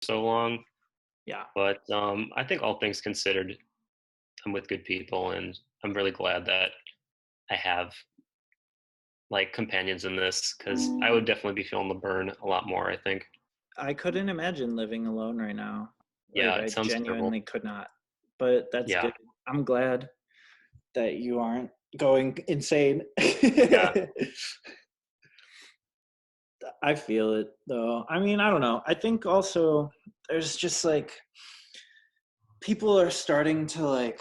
so long. Yeah. But I think all things considered, I'm with good people, and I'm really glad that I have like companions in this because I would definitely be feeling the burn a lot more, I think. I couldn't imagine living alone right now. Like, Yeah, I it sounds terrible. genuinely could not. But that's Yeah, good. I'm glad that you aren't going insane. yeah, I feel it though. I mean, I don't know. I think also there's just like people are starting to like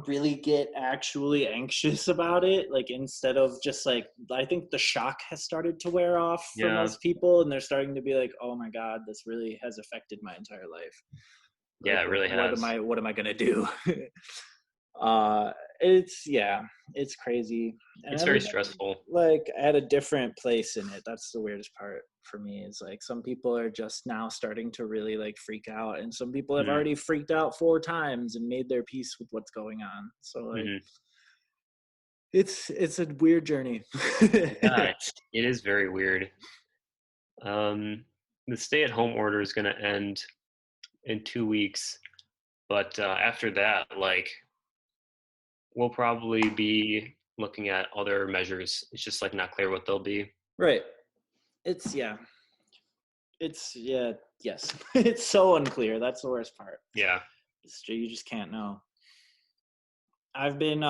really get actually anxious about it, like instead of just like, I think the shock has started to wear off for yeah, most people, and they're starting to be like, oh my god, this really has affected my entire life. yeah. Like, It really has. what am I gonna do? uh it's, yeah, it's crazy, and It's very everybody stressful. like at a different place in it. That's the weirdest part for me, is like some people are just now starting to really like freak out, and some people have Mm-hmm. already freaked out 4 times and made their peace with what's going on. So like Mm-hmm. it's a weird journey. Yeah, it is very weird. Um, the stay-at-home order is going to end in 2 weeks, but after that, like, we'll probably be looking at other measures. It's just like not clear what they'll be. Right. It's, yeah. It's, yeah, yes. It's so unclear. That's the worst part. Yeah. You just can't know. I've been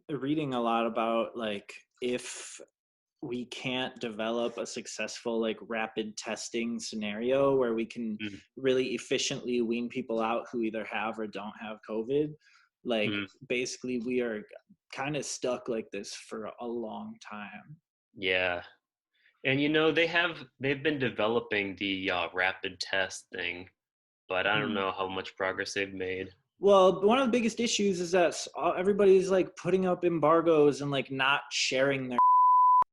reading a lot about like if we can't develop a successful like rapid testing scenario where we can Mm-hmm. really efficiently wean people out who either have or don't have COVID, like Mm-hmm. basically we are kind of stuck like this for a long time. Yeah. And they've been developing the rapid test thing, but I don't Hmm. know how much progress they've made. Well, one of the biggest issues is that everybody's like putting up embargoes and like not sharing their.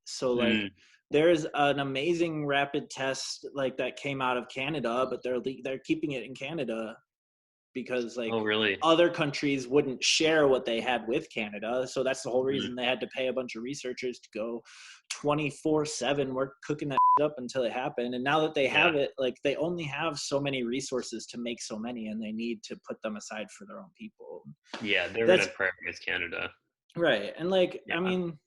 So like Mm. there's an amazing rapid test like that came out of Canada, but they're keeping it in Canada because like Oh, really? other countries wouldn't share what they had with Canada. So that's the whole Mm. reason they had to pay a bunch of researchers to go 24/7 work cooking that up until it happened. And now that they Yeah. have it, like they only have so many resources to make so many, and they need to put them aside for their own people. Yeah, they're That's gonna prioritize Canada. right. And like, I Yeah. mean,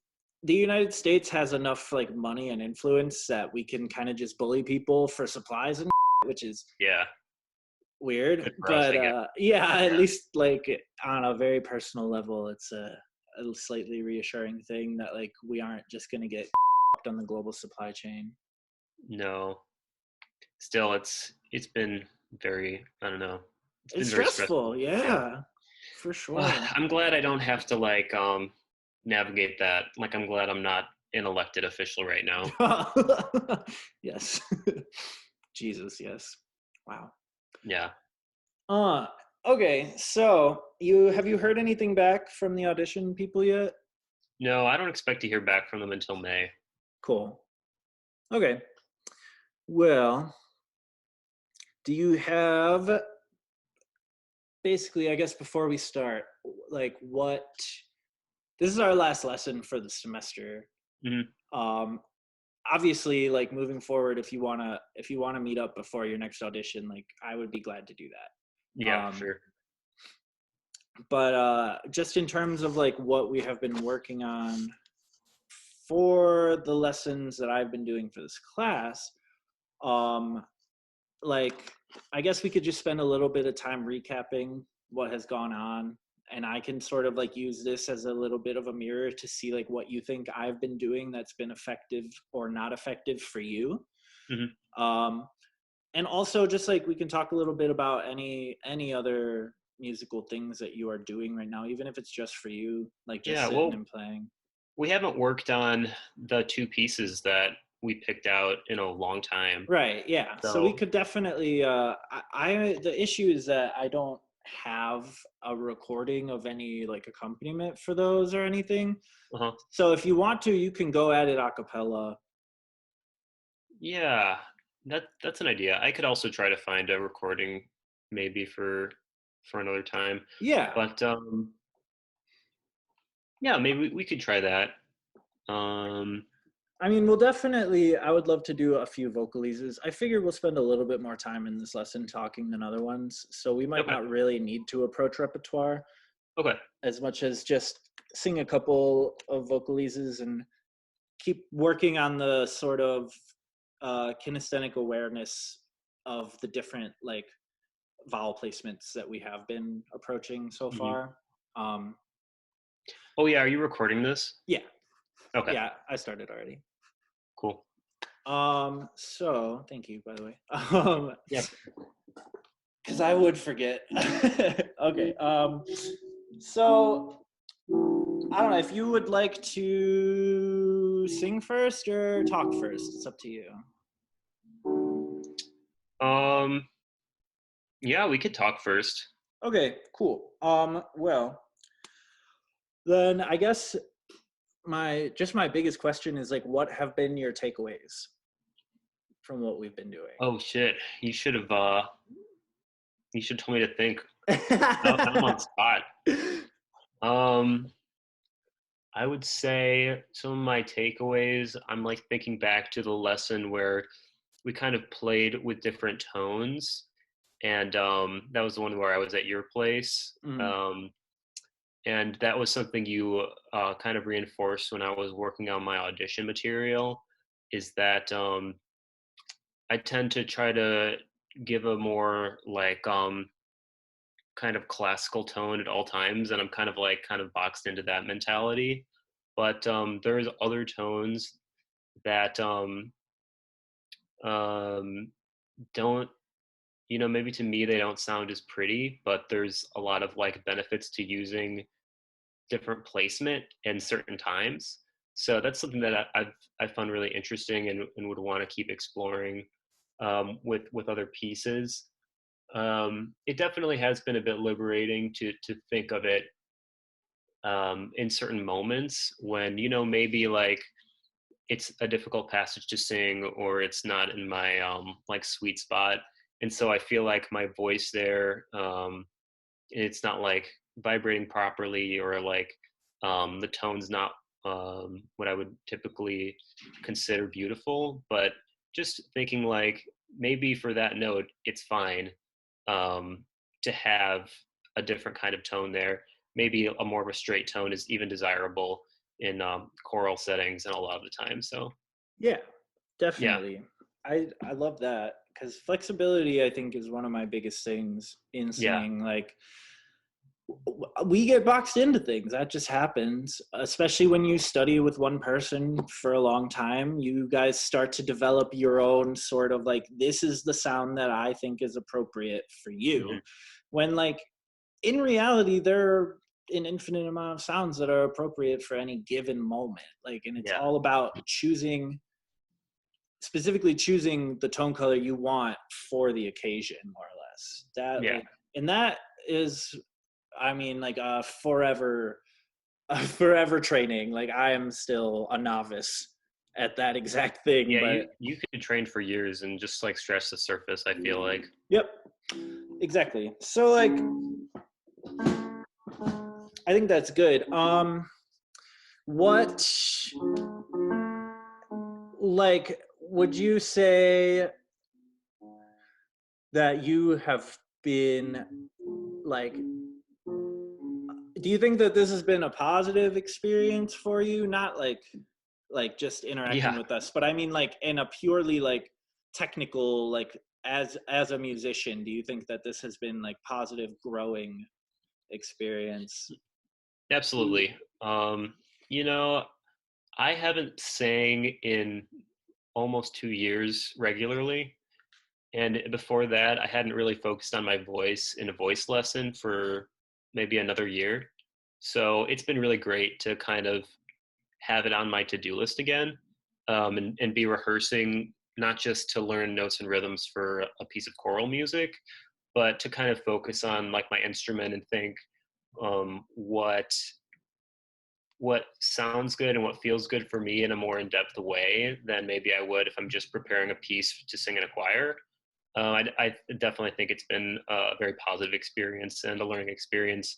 the United States has enough like money and influence that we can kind of just bully people for supplies and which is Yeah. weird. Good for us, But I guess. yeah, at Yeah. least like on a very personal level, it's a slightly reassuring thing that like we aren't just going to get on the global supply chain. No. Still, it's been very, I don't know. It's It's been very stressful. stressful. Yeah. Yeah, for Well, sure. I'm glad I don't have to like navigate that. Like I'm glad I'm not an elected official right now. Yes. Jesus, yes. Wow. Yeah. Uh okay, so you heard anything back from the audition people yet? No, I don't expect to hear back from them until May. Cool. Okay. Well, do you have, basically, I guess before we start, like what, this is our last lesson for the semester. Hmm. Um Obviously like moving forward, if you want to meet up before your next audition, like I would be glad to do that. Yeah, for sure. But just in terms of like what we have been working on for the lessons that I've been doing for this class, um, like I guess we could just spend a little bit of time recapping what has gone on, and I can sort of like use this as a little bit of a mirror to see like what you think I've been doing that's been effective or not effective for you. Hmm. Um, and also just like we can talk a little bit about any other musical things that you are doing right now, even if it's just for you, like just Yeah, sitting well, and playing. we haven't worked on the two pieces that we picked out in a long time. Right, yeah, so we So, could definitely the issue is that I don't have a recording of any like accompaniment for those or anything. uh-huh. So if you want to, you can go at it a cappella. Yeah, that's an idea. I could also try to find a recording maybe for another time. Yeah. But yeah, maybe we could try that. Um I mean, we'll definitely, I would love to do a few vocalises. I figure we'll spend a little bit more time in this lesson talking than other ones. So we might Okay. not really need to approach repertoire Okay. as much as just sing a couple of vocalises and keep working on the sort of kinesthetic awareness of the different like vowel placements that we have been approaching so Hmm. far. Um, Oh yeah, are you recording this? yeah, Okay. yeah, I started already. Cool. So thank you, by the way. Yeah. Because I would forget. Okay. So I don't know if you would like to sing first or talk first. It's up to you. Um. Yeah, we could talk first. Okay, cool. Well, then I guess my biggest question is like, what have been your takeaways from what we've been doing? Oh shit! You should have. You should told me to think. I'm on the spot. Um. I would say some of my takeaways. I'm like thinking back to the lesson where we kind of played with different tones, and that was the one where I was at your place. Mm, And that was something you kind of reinforced when I was working on my audition material. Is that I tend to try to give a more like kind of classical tone at all times, and I'm kind of like kind of boxed into that mentality. But there's other tones that um, don't, maybe to me they don't sound as pretty, but there's a lot of like benefits to using different placement in certain times. So that's something that I found really interesting, and would want to keep exploring with other pieces. It definitely has been a bit liberating to think of it in certain moments when maybe like it's a difficult passage to sing, or it's not in my like sweet spot, and so I feel like my voice there, it's not like vibrating properly, or like the tone's not what I would typically consider beautiful. But just thinking like maybe for that note it's fine um, to have a different kind of tone there. Maybe a more of a straight tone is even desirable in choral settings and a lot of the time. So yeah, yeah. definitely. I love that because flexibility I think is one of my biggest things in Yeah. singing. Like we get boxed into things. That just happens, especially when you study with one person for a long time. You guys start to develop your own sort of like, this is the sound that I think is appropriate for you. Hmm. When, like, in reality, there are an infinite amount of sounds that are appropriate for any given moment. Like, and it's Yeah. all about specifically choosing the tone color you want for the occasion, more or less. That, Yeah. like, and that is, I mean, like a forever training. Like I am still a novice at that exact thing, Yeah, you but you could train for years and just like scratch the surface, I feel like. yep, exactly. So like, I think that's good. What, like, would you say that you have been like, do you think that this has been a positive experience for you? Not like just interacting Yeah. with us, but I mean like in a purely like technical, like as a musician, do you think that this has been like positive growing experience? Absolutely. You know, I haven't sang in almost 2 years regularly. And before that, I hadn't really focused on my voice in a voice lesson for maybe another year. So it's been really great to kind of have it on my to-do list again, and be rehearsing, not just to learn notes and rhythms for a piece of choral music, but to kind of focus on like my instrument and think what sounds good and what feels good for me in a more in-depth way than maybe I would if I'm just preparing a piece to sing in a choir. I definitely think it's been a very positive experience and a learning experience.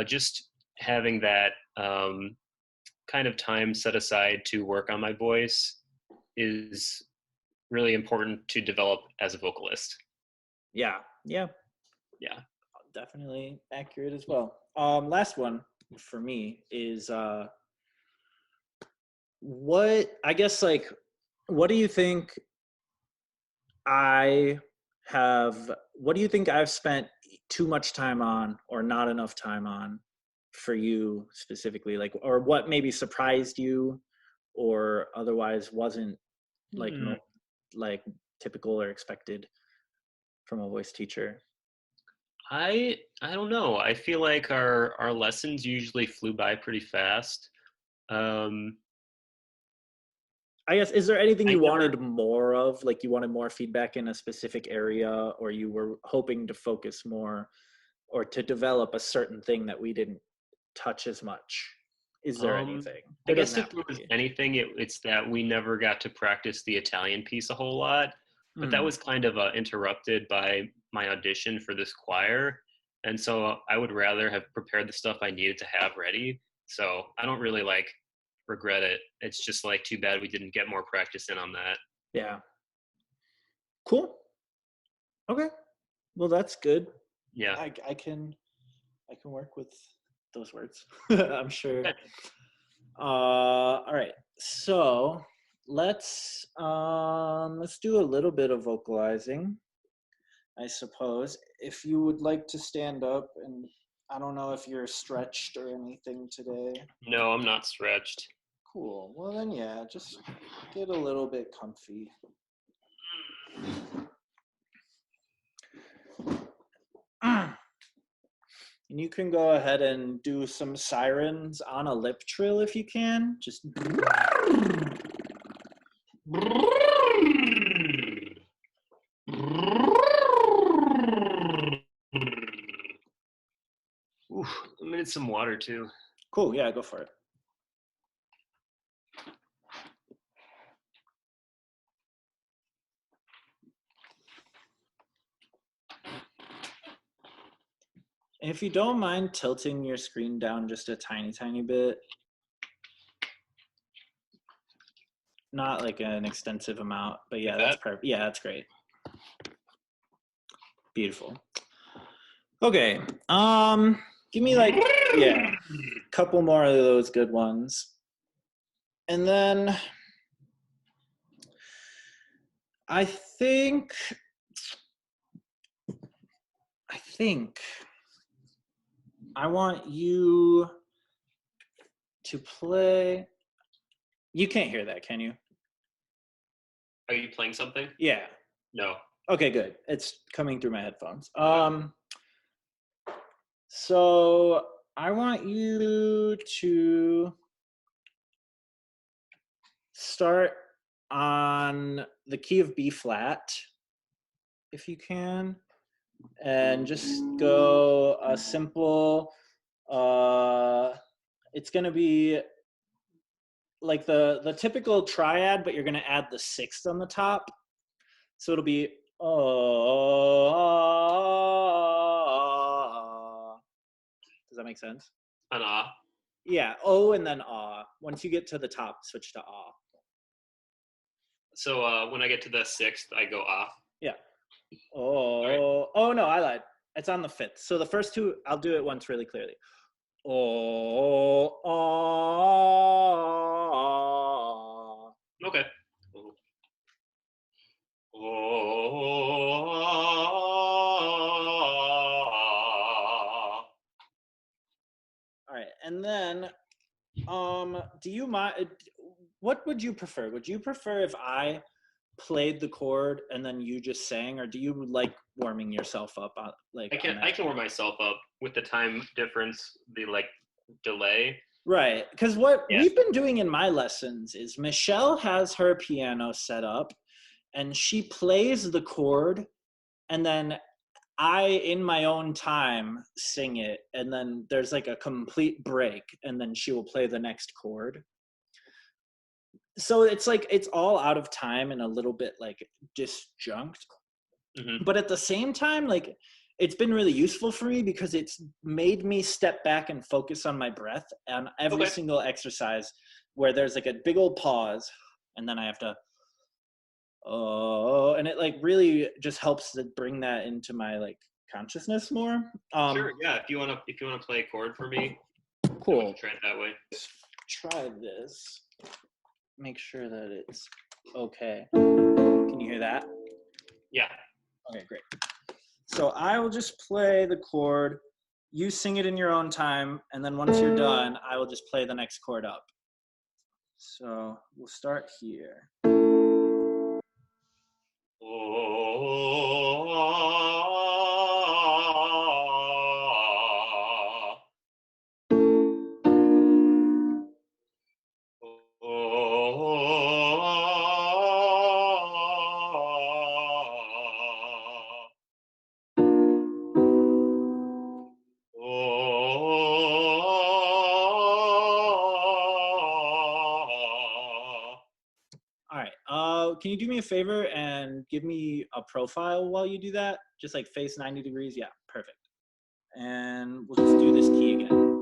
Just having that kind of time set aside to work on my voice is really important to develop as a vocalist. Yeah. Yeah. Yeah. Definitely accurate as well. Last one for me is what I guess like what do you think I what do you think I've spent too much time on or not enough time on for you specifically? Like, or what maybe surprised you or otherwise wasn't like Hmm. no like typical or expected from a voice teacher? I don't know. I feel like our lessons usually flew by pretty fast. Um, I guess, is there anything I you never. wanted more of? Like you wanted more feedback in a specific area, or you were hoping to focus more or to develop a certain thing that we didn't touch as much? Is there Um, anything? I There doesn't guess if have there to was be. anything, it's that we never got to practice the Italian piece a whole lot. But that Hmm. was kind of interrupted by my audition for this choir, and so I would rather have prepared the stuff I needed to have ready. So I don't really like regret it. It's just like too bad we didn't get more practice in on that. Yeah. Cool. Okay. Well, that's good. Yeah. I can work with those words. I'm sure. Okay. All right. So let's do a little bit of vocalizing, I suppose. If you would like to stand up, and I don't know if you're stretched or anything today. No, I'm not stretched. Cool. Well then yeah, just get a little bit comfy. And you can go ahead and do some sirens on a lip trill if you can. Just Oof, I need some water too. cool. Yeah, go for it. And if you don't mind tilting your screen down just a tiny, tiny bit, not like an extensive amount, but yeah, Like that's that? perfect. Yeah, that's great. Beautiful. Okay. Give me like, yeah, a couple more of those good ones. And then I think I want you to play. You can't hear that, can you? Are you playing something? Yeah. No. Okay, good. It's coming through my headphones. Okay. So I want you to start on the key of B flat, if you can, and just go a simple. It's gonna be like the typical triad, but you're gonna add the sixth on the top. So it'll be oh. Does that make sense? An ah. Yeah, oh and then ah. Once you get to the top, switch to ah. So when I get to the sixth, I go ah. Yeah. All right. Oh no, I lied. It's on the fifth. So the first two, I'll do it once really clearly. Oh, ah. Okay. All right, and then do you mind? What would you prefer? Would you prefer if I played the chord and then you just sang, or do you like warming yourself up on like I on can that? I can warm myself up with the time difference, the like delay. Right, because what Yeah. we've been doing in my lessons is Michelle has her piano set up, and she plays the chord, and then I, in my own time, sing it, and then there's like a complete break, and then she will play the next chord. So it's like it's all out of time and a little bit like disjunct, Hmm. but at the same time, like it's been really useful for me because it's made me step back and focus on my breath on every Okay. single exercise where there's like a big old pause, and then I have to. oh, and it like really just helps to bring that into my like consciousness more. Sure, yeah. If you wanna play a chord for me, then we Cool. can try it that way. Try this. Make sure that it's okay. Can you hear that? Yeah. Okay, great. So I will just play the chord. You sing it in your own time, and then once you're done, I will just play the next chord up. So we'll start here. All right. Can you do me a favor and give me a profile while you do that? Just like face 90 degrees. Yeah, perfect. And we'll just do this key again.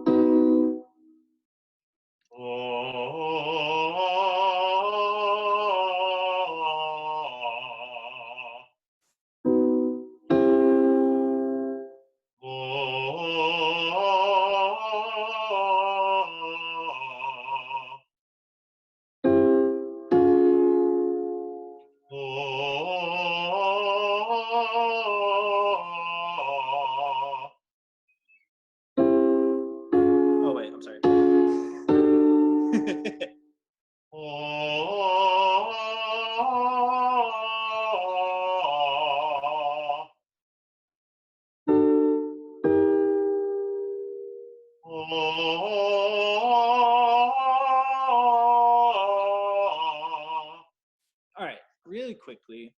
Oh, wait, I'm sorry. All right, really quickly,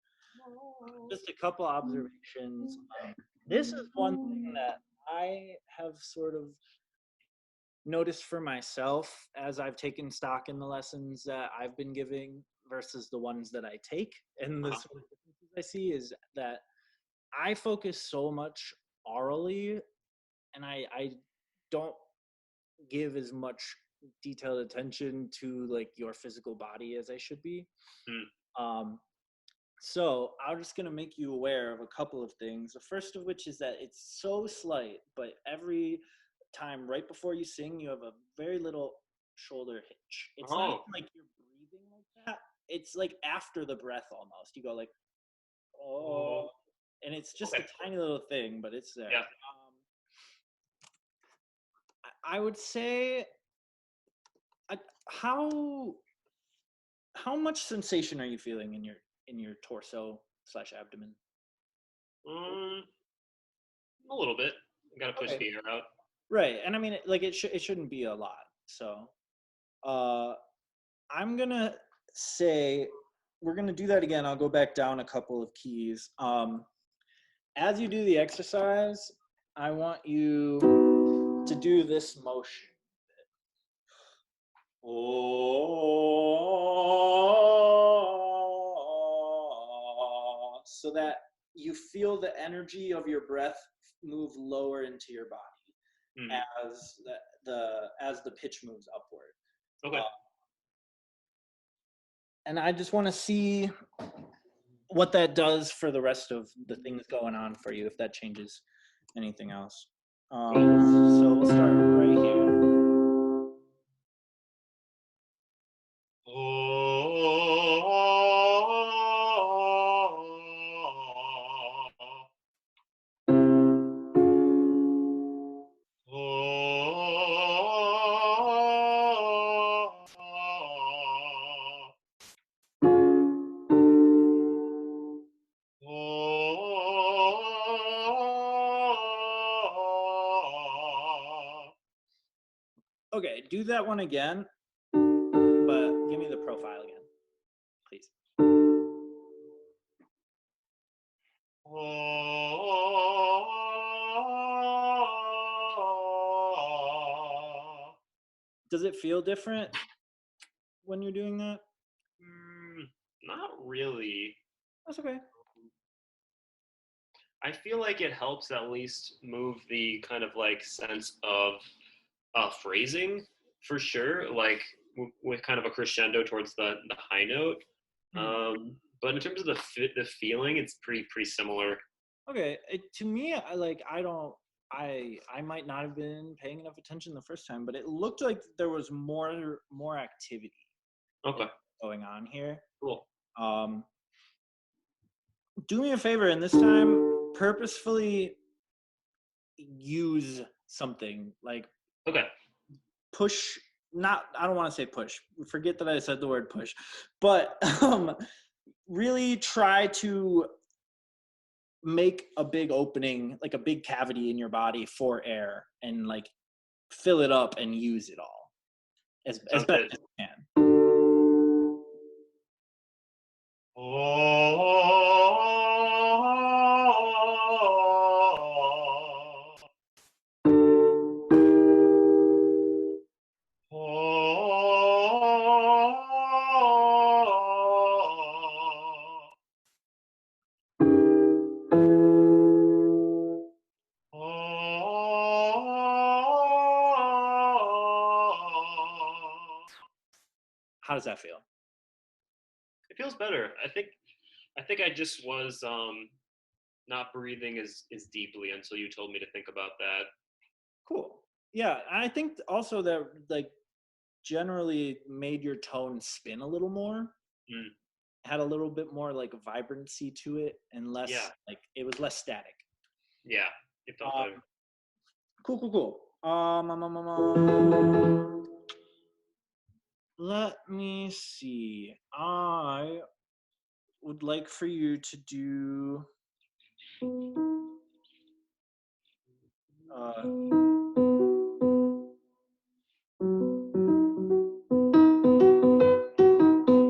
just a couple observations. This is one thing that I have sort of noticed for myself as I've taken stock in the lessons that I've been giving versus the ones that I take. And the Uh-huh. sort of differences I see is that I focus so much orally, and I don't give as much detailed attention to like your physical body as I should be. Hmm. Um, so I'm just gonna make you aware of a couple of things. The first of which is that it's so slight, but every time right before you sing, you have a very little shoulder hitch. It's not even Oh, like you're breathing like that. It's like after the breath almost. You go like, oh, oh, and it's just okay. a tiny little thing, but it's there. Yeah. I would say, uh, how how much sensation are you feeling in your torso slash abdomen? Um, a little bit. Gotta push Okay. the air out. Right, and I mean, like it shouldn't be a lot. So, uh, I'm gonna say we're gonna do that again. I'll go back down a couple of keys. As you do the exercise, I want you to do this motion. Oh, so that you feel the energy of your breath move lower into your body Hmm. as the pitch moves upward. Okay. Uh, and I just want to see what that does for the rest of the things going on for you, if that changes anything else. So we'll start right here. Okay, do that one again, but give me the profile again, please. Does it feel different when you're doing that? Not really. That's okay. I feel like it helps at least move the kind of like sense of phrasing for sure, like with kind of a crescendo towards the high note. Hmm. But in terms of the feeling, it's pretty similar. Okay, to me, I might not have been paying enough attention the first time, but it looked like there was more activity Okay, going on here. cool. Um, do me a favor, and this time purposefully use something like Okay, push. Not, I don't want to say push. Forget that I said the word push, but really try to make a big opening, like a big cavity in your body for air, and like fill it up and use it all as sounds best good. as you can. How does that feel? It feels better. I think I just was not breathing as deeply until you told me to think about that. Cool. Yeah, I think also that like generally made your tone spin a little more, Mm, had a little bit more like vibrancy to it, and yeah, less like it was less static. yeah, it felt better. Um, cool. Let me see. I would like for you to do uh,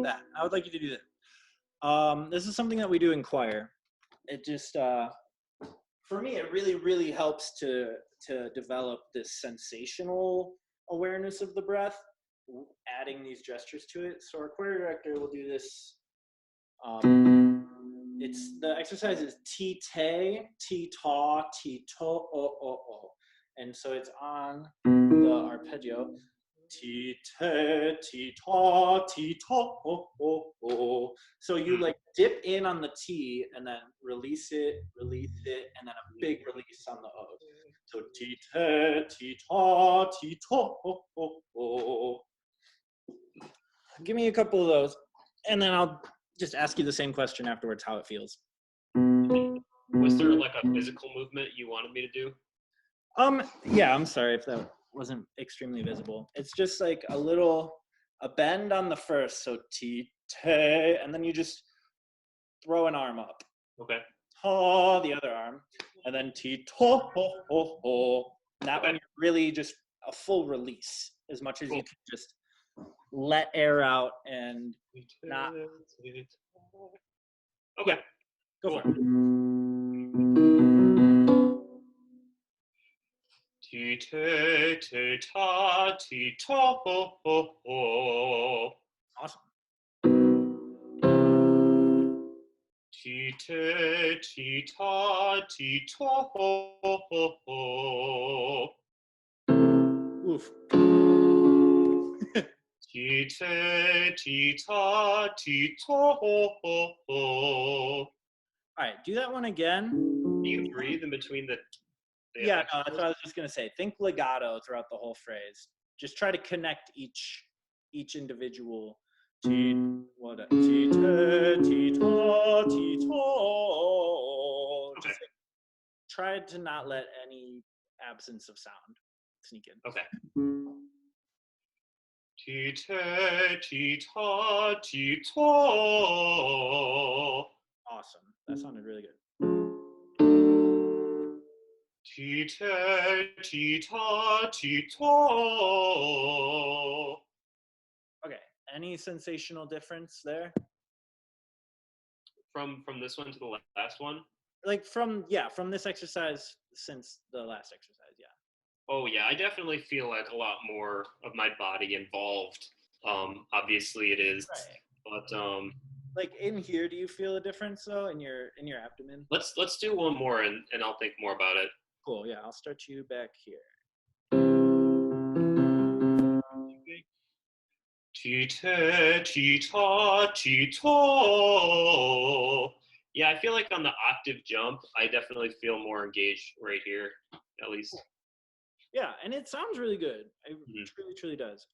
that. I would like you to do that. This is something that we do in choir. It just for me, it really helps to develop this sensational awareness of the breath, adding these gestures to it. So our choir director will do this. It's the exercise is ti te, ti ta, ti to, o, and so it's on the arpeggio. Ti te, ti ta, ti to, o. So you like dip in on the T and then release it, and then a big release on the O. So ti te, ti ta, ti to, o. Give me a couple of those, and then I'll just ask you the same question afterwards, how it feels. Was there like a physical movement you wanted me to do? Yeah, I'm sorry if that wasn't extremely visible. It's just like a bend on the first, so ti te, and then you just throw an arm up. Okay. Ta, the other arm, and then ti to, ho. That one, you're really just a full release, as much as you can just let air out and not. Okay. Go Cool. for it. Ti te te ta ti to ho. Awesome. Ti te ti ta ti to ho. Oof. Ti te ti ta ti to ho. All right, do that one again. Do you breathe in between the Yeah, no, that's what I was just gonna say. Think legato throughout the whole phrase. Just try to connect each individual. Ti what? Ti te ti ta ti to. Okay. Just like, try to not let any absence of sound sneak in. Okay. Ti te ti ta ti to. Awesome. That sounded really good. Ti te ti ta ti to. Okay. Any sensational difference there? From this one to the last one? Like from this exercise since the last exercise, yeah. Oh yeah, I definitely feel like a lot more of my body involved. Obviously it is, Right. but Like in here, do you feel a difference though in your abdomen? let's do one more and I'll think more about it. Cool. Yeah, I'll start you back here. Ti-te, ti-ta, ti-to. Yeah, I feel like on the octave jump, I definitely feel more engaged right here, at least. Yeah, and it sounds really good. It Mhm. truly, truly does.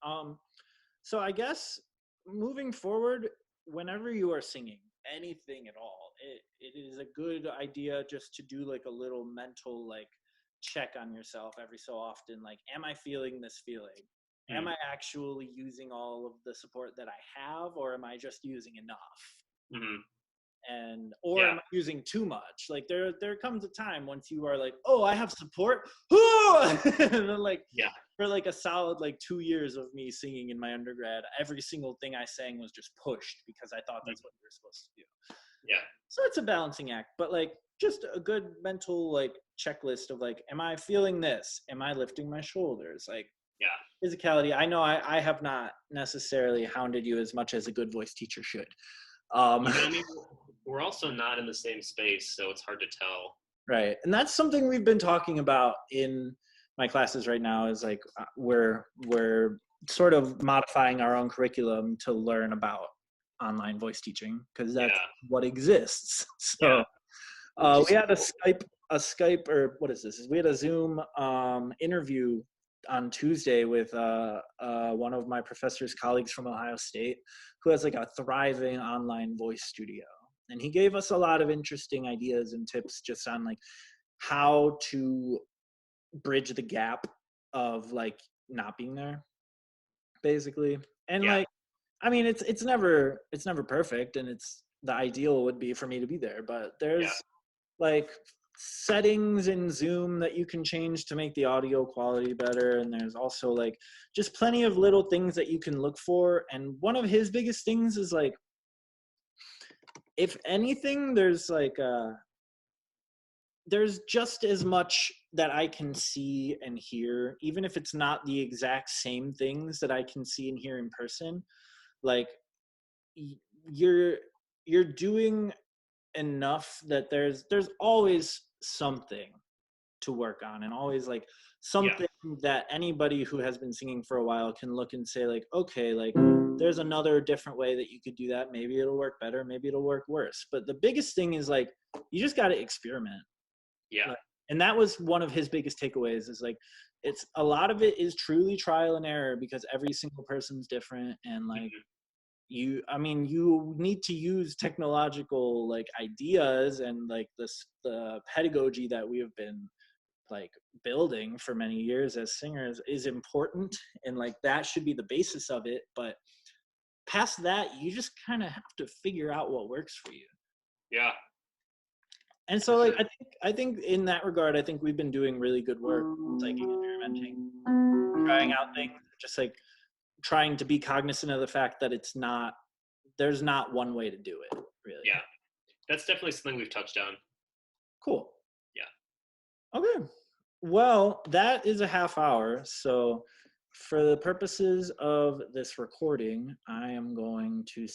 So I guess moving forward, whenever you are singing anything at all, it is a good idea just to do like a little mental like check on yourself every so often. Like, am I feeling this feeling? Am Mhm. I actually using all of the support that I have, or am I just using enough? Mhm. And or Yeah, am I using too much? Like there comes a time once you are like, oh, I have support, and then like yeah, for like a solid like 2 years of me singing in my undergrad, every single thing I sang was just pushed because I thought mhm, that's what you were supposed to do. yeah, So it's a balancing act, but like just a good mental like checklist of like, am I feeling this? Am I lifting my shoulders? Like yeah. physicality. I know I have not necessarily hounded you as much as a good voice teacher should. Yeah, I mean, we're also not in the same space, so it's hard to tell. Right. And that's something we've been talking about in my classes right now is like we're sort of modifying our own curriculum to learn about online voice teaching because that's Yeah, what exists. yeah, So which we is had cool. a Skype or what is this? We had a Zoom interview on Tuesday with one of my professor's colleagues from Ohio State who has like a thriving online voice studio. And he gave us a lot of interesting ideas and tips just on like how to bridge the gap of like not being there basically. And Yeah, like I mean it's never perfect and it's the ideal would be for me to be there, but yeah, there's like settings in Zoom that you can change to make the audio quality better. And there's also like just plenty of little things that you can look for. And one of his biggest things is like, if anything, there's just as much that I can see and hear, even if it's not the exact same things that I can see and hear in person. Like y- you're you're doing enough that there's always something to work on and always like yeah, something that anybody who has been singing for a while can look and say like, okay, like there's another different way that you could do that. Maybe it'll work better, maybe it'll work worse, but the biggest thing is like you just got to experiment. yeah, Like, and that was one of his biggest takeaways is like it's a lot of it is truly trial and error because every single person's different. And like mhm, you need to use technological like ideas and like the pedagogy that we have been like building for many years as singers is important, and like that should be the basis of it. But past that, you just kind of have to figure out what works for you. yeah, And for so like sure. I think in that regard, I think we've been doing really good work like experimenting, trying out things, just like trying to be cognizant of the fact that there's not one way to do it really. Yeah, that's definitely something we've touched on. Cool. Yeah. Okay. Well, that is a half hour. So, for the purposes of this recording, I am going to